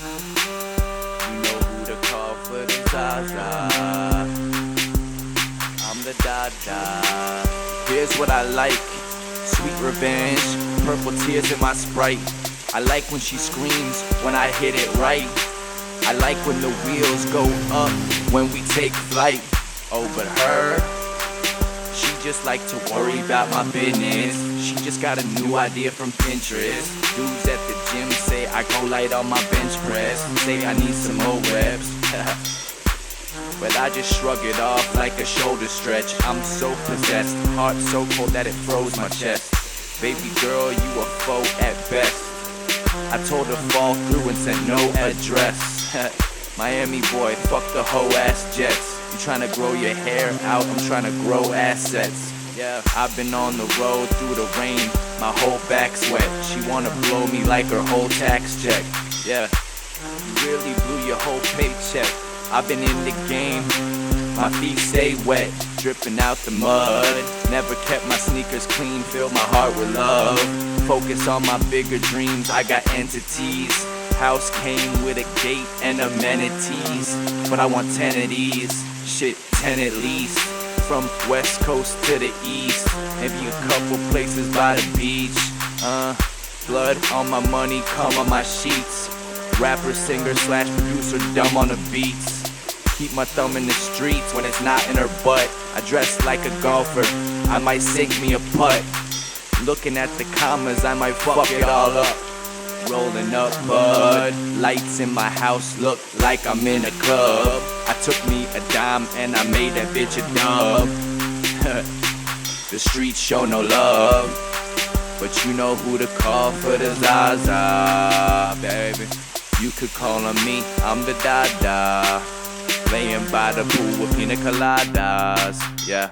You know who to call for the Zaza. I'm the Dada. Here's what I like: sweet revenge, purple tears in my Sprite. I like when she screams when I hit it right. I like when the wheels go up when we take flight. Oh, but her, she just like to worry about my business. She just got a new idea from Pinterest. Dudes at the gym say I go light on my bench press. Say I need some more reps. But I just shrug it off like a shoulder stretch. I'm so possessed, heart so cold that it froze my chest. Baby girl, you a foe at best. I told her fall through and sent no address. Miami boy, fuck the hoe ass Jets. You tryna grow your hair out, I'm tryna grow assets. Yeah, I've been on the road through the rain, my whole back's wet. She wanna blow me like her whole tax check. Yeah, you really blew your whole paycheck. I've been in the game, my feet stay wet, dripping out the mud. Never kept my sneakers clean, filled my heart with love. Focus on my bigger dreams, I got entities. House came with a gate and amenities, but I want 10 of these, shit 10 at least. From west coast to the east, maybe a couple places by the beach. Blood on my money, come on my sheets. Rapper, singer, slash producer, dumb on the beats. Keep my thumb in the streets when it's not in her butt. I dress like a golfer, I might sink me a putt. Looking at the commas, I might fuck it all up. Rolling up bud, lights in my house look like I'm in a club. I took me a dime and I made that bitch a dub. The streets show no love, but you know who to call for the Zaza, baby. You could call on me, I'm the Dada. Laying by the pool with pina coladas, yeah.